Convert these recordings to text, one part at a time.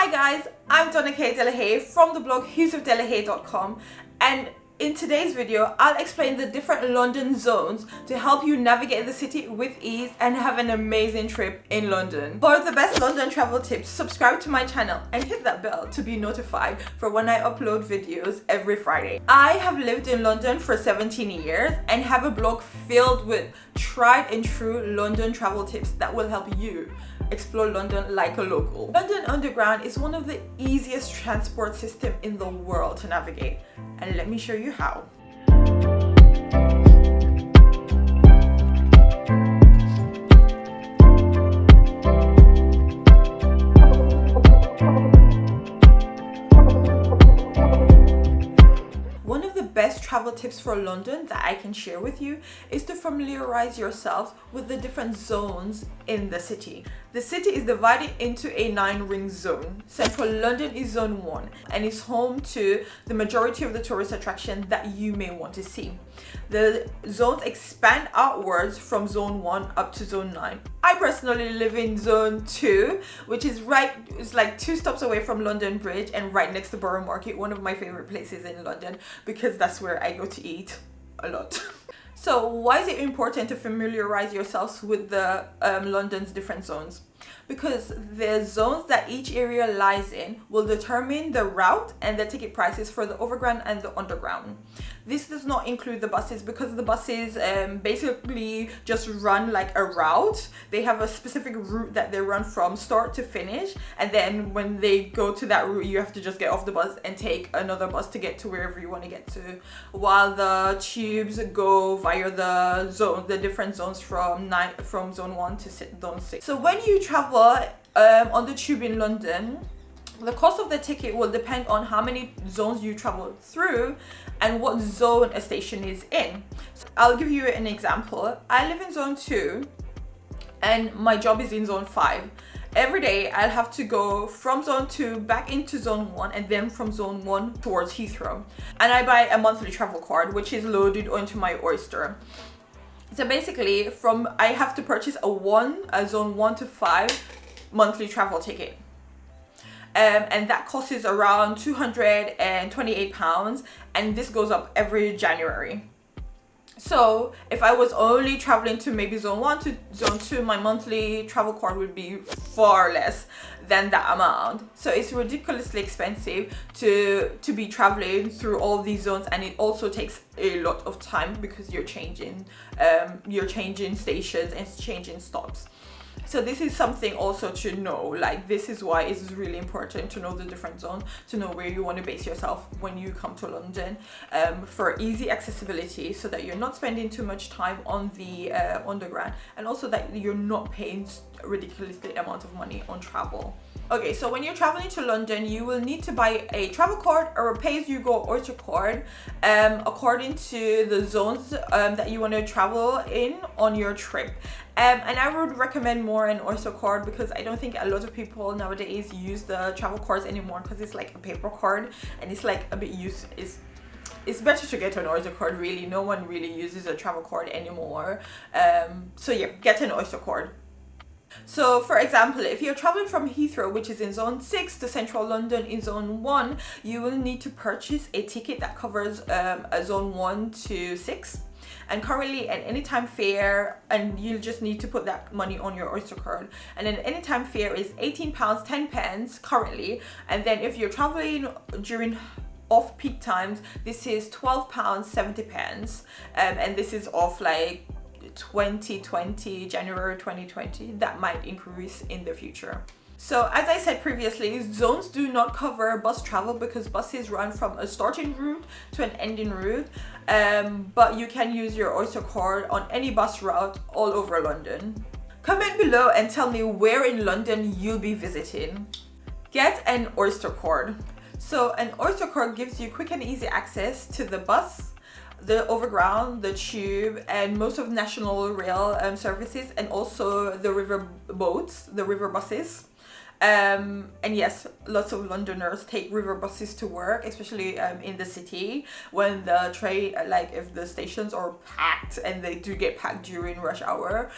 Hi guys, I'm Delahaye from the blog Huesofdelahaye.com, and in today's video I'll explain the different London zones to help you navigate the city with ease and have an amazing trip in London. For the best London travel tips, subscribe to my channel and hit that bell to be notified for when I upload videos every Friday. I have lived in London for 17 years and have a blog filled with tried and true London travel tips that will help you explore London like a local. London Underground is one of the easiest transport systems in the world to navigate, and let me show you how. One of the best travel tips for London that I can share with you is to familiarize yourself with the different zones in the city. The city is divided into a 9-ring zone. Central London is zone 1 and is home to the majority of the tourist attractions that you may want to see. The zones expand outwards from zone 1 up to zone 9. I personally live in zone 2, which is it's like 2 stops away from London Bridge and right next to Borough Market, one of my favorite places in London because that's where I go to eat a lot. So why is it important to familiarize yourselves with the London's different zones? Because the zones that each area lies in will determine the route and the ticket prices for the overground and the underground. This does not include the buses because the buses basically just run like a route. They have a specific route that they run from start to finish, and then when they go to that route you have to just get off the bus and take another bus to get to wherever you want to get to, while the tubes go via the different zones from zone 1 to zone 6. So when you travel on the tube in London, the cost of the ticket will depend on how many zones you travel through and what zone a station is in. So I'll give you an example. I live in zone 2 and my job is in zone 5. Every day I'll have to go from zone 2 back into zone 1 and then from zone 1 towards Heathrow. And I buy a monthly travel card which is loaded onto my Oyster. So basically I have to purchase a zone 1 to 5 monthly travel ticket. And that cost is around £228, and this goes up every January. So if I was only traveling to maybe zone 1 to zone 2, my monthly travel card would be far less than that amount. So it's ridiculously expensive to be traveling through all these zones, and it also takes a lot of time because you're changing stations and changing stops. So this is something also to know, like this is why it's really important to know the different zones, to know where you want to base yourself when you come to London, for easy accessibility so that you're not spending too much time on the underground, and also that you're not paying ridiculously amount of money on travel. Okay, so when you're traveling to London, you will need to buy a travel card or a pay-as-you-go Oyster card according to the zones that you want to travel in on your trip. And I would recommend more an Oyster card because I don't think a lot of people nowadays use the travel cards anymore because it's like a paper card and it's like a bit it's better to get an Oyster card, really. No one really uses a travel card anymore. So yeah, get an Oyster card. So for example, if you're traveling from Heathrow, which is in zone 6, to central London in zone 1, you will need to purchase a ticket that covers a zone 1 to 6. And currently an anytime fare, and you'll just need to put that money on your Oyster card, and an anytime fare is £18.10 currently. And then if you're traveling during off-peak times, this is £12.70, and this is off like 2020, January 2020. That might increase in the future. So as I said previously, zones do not cover bus travel because buses run from a starting route to an ending route, but you can use your Oyster card on any bus route all over London. Comment below and tell me where in London you'll be visiting. Get an Oyster card. So an Oyster card gives you quick and easy access to the bus, the overground, the tube, and most of National Rail services, and also the river buses. And yes, lots of Londoners take river buses to work, especially in the city when the train, like if the stations are packed, and they do get packed during rush hour,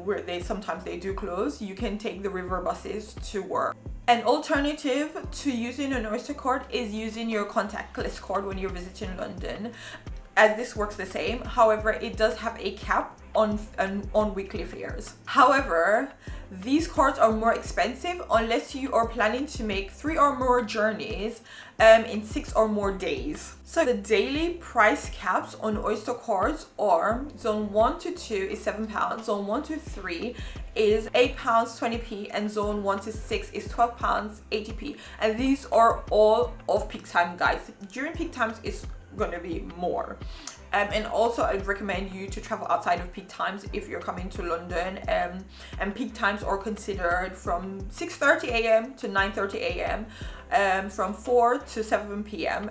where sometimes they do close. You can take the river buses to work. An alternative to using an Oyster card is using your contactless card when you're visiting London, as this works the same. However, it does have a cap on weekly fares. However, these cards are more expensive unless you are planning to make 3 or more journeys in 6 or more days. So the daily price caps on Oyster cards are zone 1 to 2 is £7, zone 1 to 3 is £8.20p, and zone 1 to 6 is £12.80p. And these are all off peak time, guys. During peak times it's gonna be more. And also I'd recommend you to travel outside of peak times if you're coming to London, and peak times are considered from 6:30 a.m. to 9:30 a.m., from 4 to 7 p.m.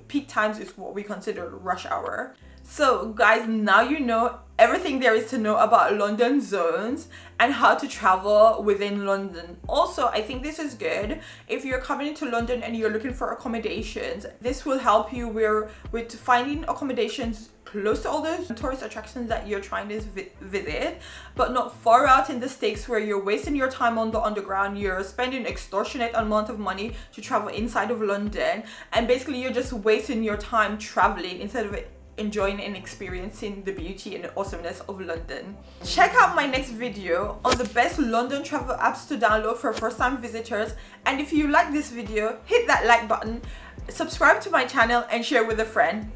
Peak times is what we consider rush hour. So guys, now you know everything there is to know about London zones and how to travel within London. Also, I think this is good if you're coming into London and you're looking for accommodations. This will help you with finding accommodations close to all those tourist attractions that you're trying to visit, but not far out in the sticks where you're wasting your time on the underground. You're spending extortionate amount of money to travel inside of London, and basically you're just wasting your time traveling instead of enjoying and experiencing the beauty and awesomeness of London. Check out my next video on the best London travel apps to download for first-time visitors, and if you like this video, hit that like button, subscribe to my channel, and share with a friend.